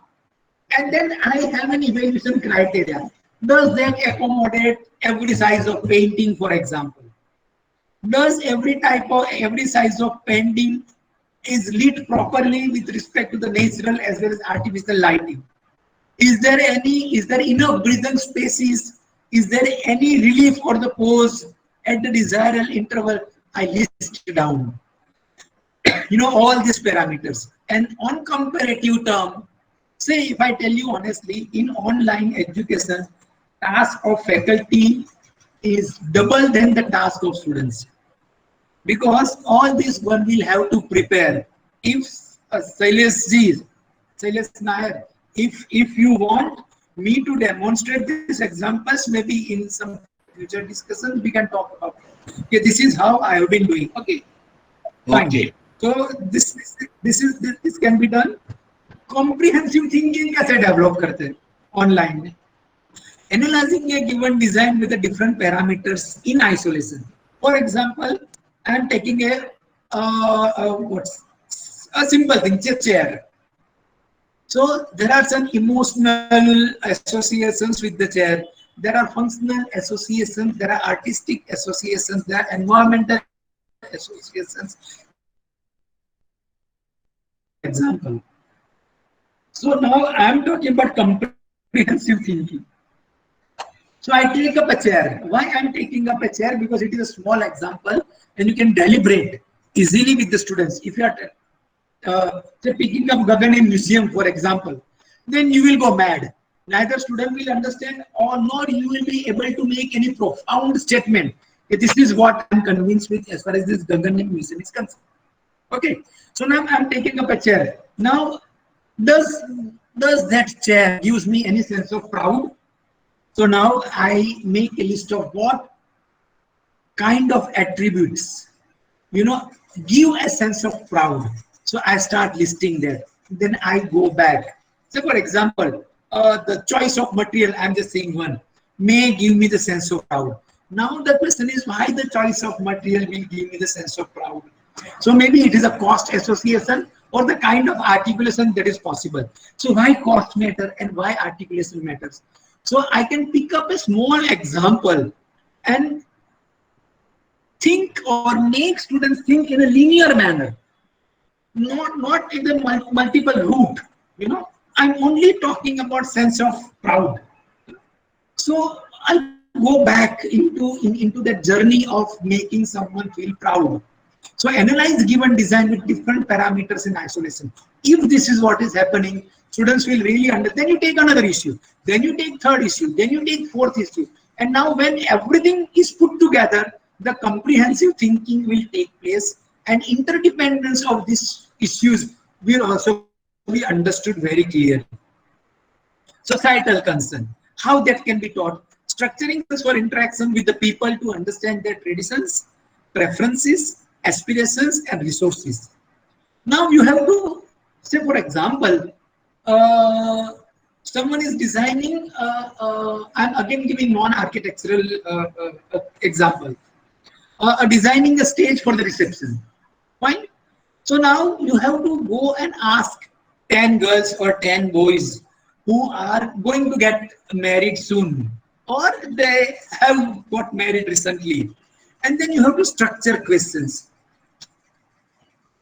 and then I have an evaluation criteria. Does that accommodate every size of painting, for example? Does every size of painting is lit properly with respect to the natural as well as artificial lighting? Is there enough breathing spaces? Is there any relief for the pose at the desired interval? I list down. All these parameters. And on comparative term, say if I tell you honestly, in online education, task of faculty is double than the task of students. Because all this one will have to prepare. If Shailesh Nair, if you want me to demonstrate these examples, maybe in some future discussions we can talk about it. Okay, this is how I have been doing. Okay. Fine. Okay. So this can be done. Comprehensive thinking कैसे develop करते हैं online में? Analyzing a given design with the different parameters in isolation. For example, I am taking a simple thing, chair. So there are some emotional associations with the chair. There are functional associations. There are artistic associations. There are environmental associations. Example. So now I am talking about comprehensive thinking. So I take up a chair. Why I am taking up a chair? Because it is a small example and you can deliberate easily with the students. If you are say picking up Gaggan Museum, for example, then you will go mad. Neither student will understand nor you will be able to make any profound statement. This is what I am convinced with as far as this Gaggan Museum is concerned. Okay, so now I am taking up a chair. Now, does that chair gives me any sense of pride? So now I make a list of what kind of attributes, give a sense of pride. So I start listing that. Then I go back. So for example, the choice of material, I'm just saying one, may give me the sense of pride. Now the question is why the choice of material will give me the sense of pride. So maybe it is a cost association or the kind of articulation that is possible. So why cost matter and why articulation matters? So I can pick up a small example and think or make students think in a linear manner, not in the multiple route. You know, I'm only talking about sense of proud. So I'll go back into that journey of making someone feel proud. So analyze given design with different parameters in isolation. If this is what is happening, students will really understand. Then you take another issue, then you take third issue, then you take fourth issue. And now when everything is put together, the comprehensive thinking will take place, and interdependence of these issues will also be understood very clearly. Societal concern, how that can be taught. Structuring for interaction with the people to understand their traditions, preferences, aspirations, and resources. Now you have to say, for example, someone is designing, I'm again giving non-architectural example, designing a stage for the reception. Fine. So now you have to go and ask 10 girls or 10 boys who are going to get married soon, or they have got married recently. And then you have to structure questions.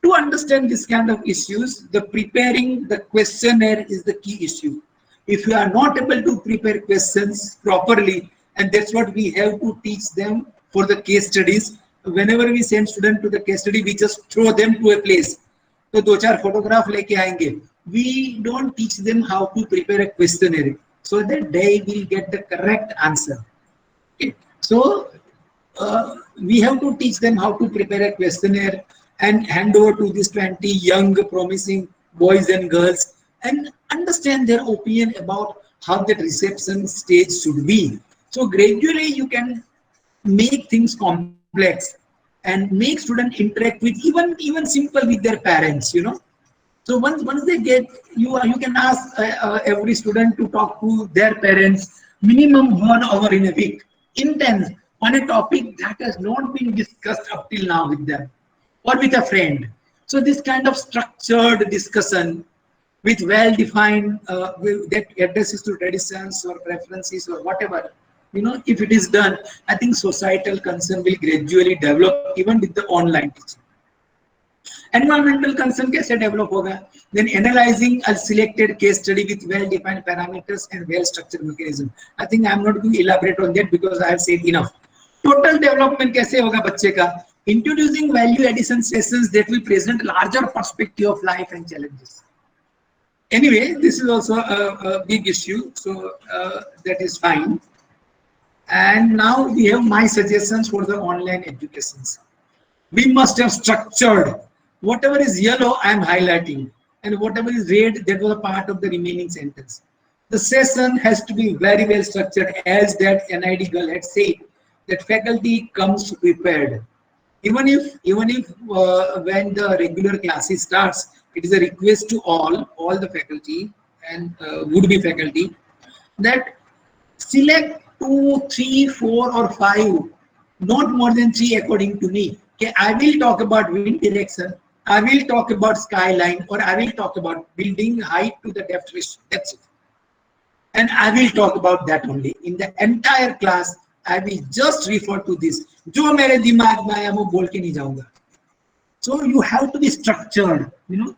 To understand this kind of issues, the preparing the questionnaire is the key issue. If you are not able to prepare questions properly, and that's what we have to teach them for the case studies. Whenever we send students to the case study, we just throw them to a place. So, 2-4 photograph leke aayenge. We don't teach them how to prepare a questionnaire so that they will get the correct answer. Okay. So, we have to teach them how to prepare a questionnaire and hand over to these 20 young promising boys and girls and understand their opinion about how that reception stage should be. So gradually you can make things complex and make students interact with even simple with their parents, you know. So once they get, you can ask every student to talk to their parents minimum 1 hour in a week, intense, on a topic that has not been discussed up till now with them or with a friend. So this kind of structured discussion with well-defined that addresses to traditions or preferences or whatever, you know, if it is done, I think societal concern will gradually develop even with the online teaching. Environmental concern कैसे develop होगा? Then analyzing a selected case study with well-defined parameters and well-structured mechanism. I think I am not going to elaborate on that because I have said enough. Total development कैसे होगा बच्चे का? Introducing value addition sessions that will present larger perspective of life and challenges. Anyway, this is also a big issue, so that is fine. And now we have my suggestions for the online educations. We must have structured. Whatever is yellow, I am highlighting, and whatever is red, that was a part of the remaining sentence. The session has to be very well structured, as that NID girl had said, that faculty comes prepared. Even if when the regular classes starts, it is a request to all the faculty and would-be faculty that select 2, 3, 4 or 5, not more than 3 according to me. Okay, I will talk about wind direction, I will talk about skyline, or I will talk about building height to the depth ratio. That's it. And I will talk about that only. In the entire class, I will just refer to this. जो मेरे दिमाग में आया मैं बोल के नहीं जाऊंगा. So you have to be structured. You know,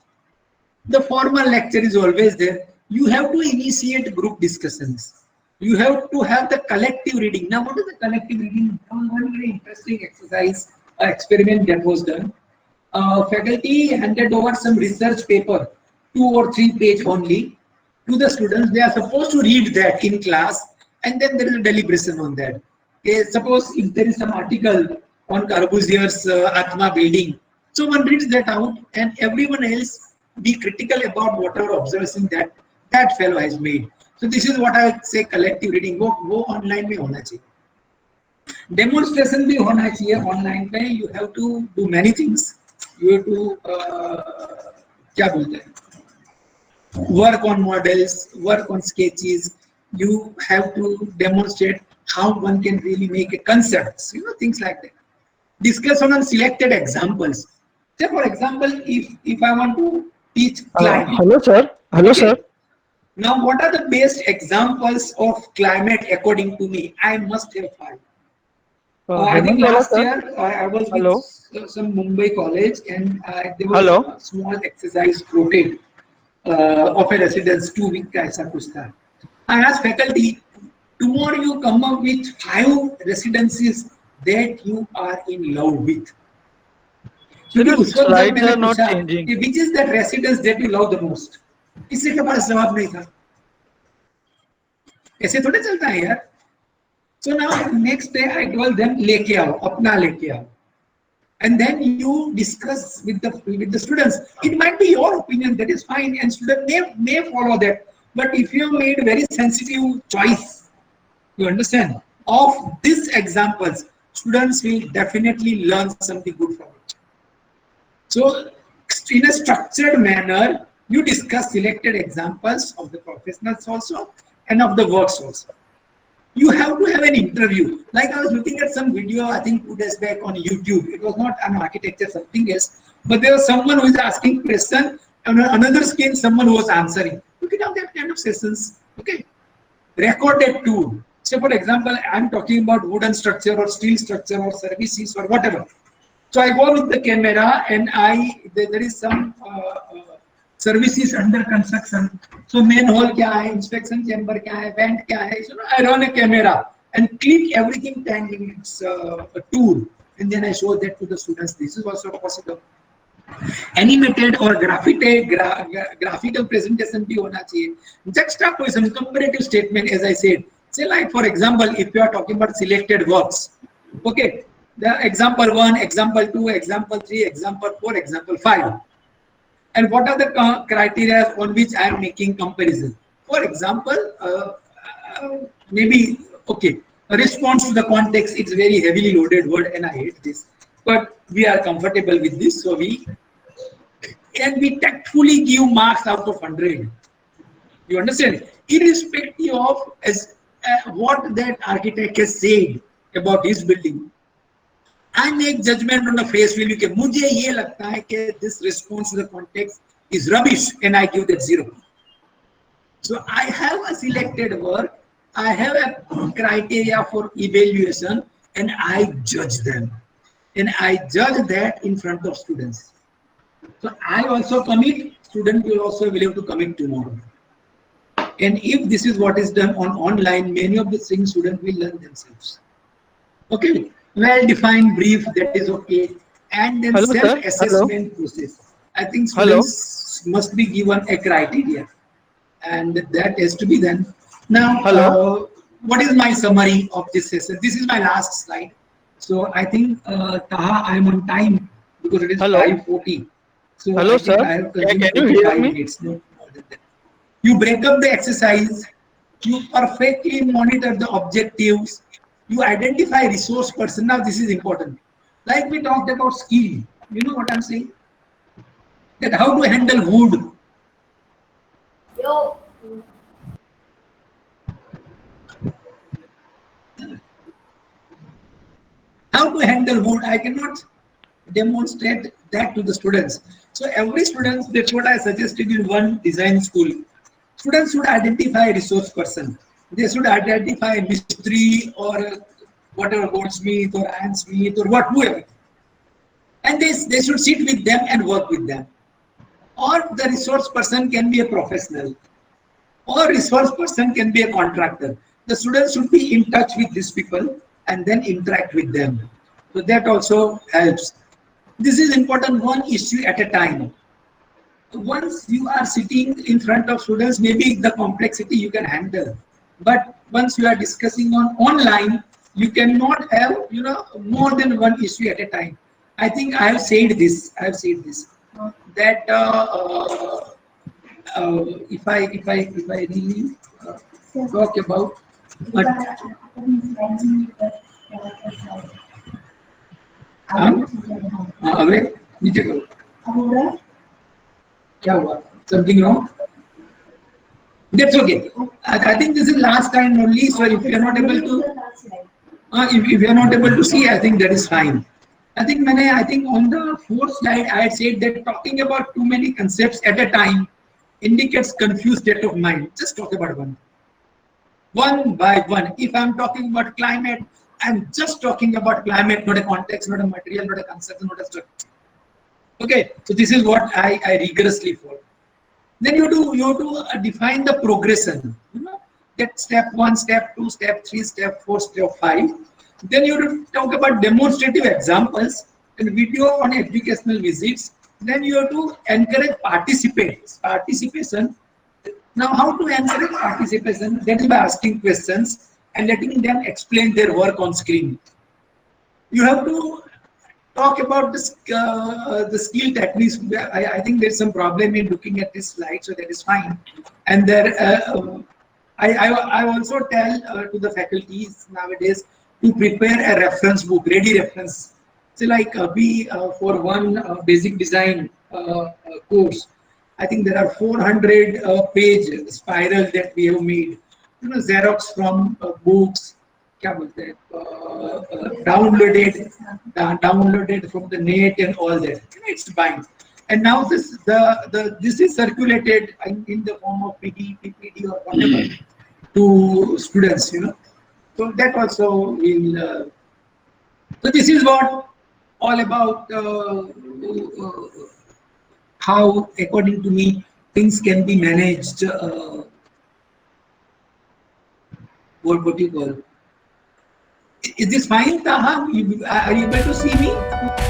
the formal lecture is always there. You have to initiate group discussions. You have to have the collective reading. Now, what is the collective reading? One very interesting exercise, experiment that was done. Faculty handed over some research paper, 2 or 3 page only, to the students. They are supposed to read that in class, and then there is a deliberation on that. Okay, suppose if there is some article on Corbusier's Atma building, so one reads that out, and everyone else be critical about whatever observation that fellow has made. So this is what I say collective reading. वो online में होना चाहिए. Demonstration भी होना चाहिए online पे. You have to do many things. You have to क्या बोलते हैं? Work on models, work on sketches. You have to demonstrate how one can really make a concept. You know, things like that. Discuss on selected examples. Say for example, if I want to teach climate. Hello sir. Hello okay. Sir. Now, what are the best examples of climate according to me? I must have 5. I think Hemant Wala, last sir. year I was with Hello. some Mumbai college, and there was Hello. a small exercise floated of a residence 2 week का ऐसा कुछ था. I asked faculty, tomorrow you come up with 5 residences that you are in love with. Sir, क्योंकि your उस वक्त जब slides मैंने are not पूछा changing. कि which is that residence that you love the most, किसी के पास जवाब नहीं था. ऐसे थोड़े चलता है यार. So now next day I told them लेके आओ, अपना लेके आओ. And then you discuss with the students. It might be your opinion, that is fine, and student may follow that. But if you made very sensitive choice, you understand, of these examples, students will definitely learn something good from it. So in a structured manner, you discuss selected examples of the professionals also and of the works also. You have to have an interview. Like I was looking at some video, I think 2 days back on YouTube. It was not an architecture, something else. But there was someone who is asking question, and on another screen, someone who was answering. You can have that kind of sessions. Okay. Recorded too. So for example, I'm talking about wooden structure or steel structure or services or whatever. So I go with the camera, and there is some services under construction. So manhole क्या है, inspection chamber क्या है, vent क्या है. So I run a camera and click everything 10 minutes a tour, and then I show that to the students. This is also possible. Animated or graphical presentation भी होना चाहिए. Juxtaposition, comparative statement, as I said. Say like for example, if you are talking about selected works, okay, the example 1, example 2, example 3, example 4, example 5. And what are the criteria on which I am making comparison? For example, maybe, okay, a response to the context, it's very heavily loaded word and I hate this. But we are comfortable with this, so we tactfully give marks out of 100. You understand? Irrespective of what that architect has said about his building, I make judgment on the face value कि मुझे ये लगता है कि this response to the context is rubbish, and I give that 0. So I have a selected work, I have a criteria for evaluation, and I judge them, and I judge that in front of students. So I also commit, student will also be able to commit tomorrow. And if this is what is done on online, many of the things students will learn themselves. Okay. Well-defined brief, that is okay, and then self-assessment process. I think students must be given a criteria, and that has to be done. Now, what is my summary of this session? This is my last slide. So I think Taha, I am on time because it is 5:40. So I think I have consumed 45 minutes. No more than that. You break up the exercise. You perfectly monitor the objectives. You identify resource person. Now this is important. Like we talked about skill. You know what I'm saying? That how to handle wood. How to handle wood. I cannot demonstrate that to the students. So every student, that's what I suggested in one design school. Students should identify a resource person. They should identify a mystery or whatever, goldsmith or iron-smith or whatever. And they should sit with them and work with them. Or the resource person can be a professional. Or resource person can be a contractor. The students should be in touch with these people and then interact with them. So that also helps. This is important, one issue at a time. Once you are sitting in front of students, maybe the complexity you can handle. But once you are discussing on online, you cannot have more than one issue at a time. I think I have said this. That if I really talk about नीचे करो क्या हुआ something wrong? That's okay. I think this is last time only. So if you are not able to, if you are not able to see, I think that is fine. I think on the 4th slide I had said that talking about too many concepts at a time indicates confused state of mind. Just talk about one by one. If I'm talking about climate, I'm just talking about climate, not a context, not a material, not a concept, not a structure. Okay, so this is what I rigorously follow. Then you have to define the progression. You know, get step 1, step 2, step 3, step 4, step 5. Then you have to talk about demonstrative examples and video on educational visits. Then you have to encourage participation. Now, how to encourage participation? That is by asking questions and letting them explain their work on screen. You have to talk about the skill techniques. I think there's some problem in looking at this slide, so that is fine. And there, I also tell to the faculties nowadays to prepare a reference book, ready reference. So like for one basic design course, I think there are 400 page spirals that we have made. You know, Xerox from books, क्या बोलते हैं, downloaded from the net and all that. You know, it's fine. And now this is circulated in the form of PPT or whatever to students. You know, so that also will. So this is what all about how, according to me, things can be managed. What do you call? Is this fine, Taha? Are you able to see me?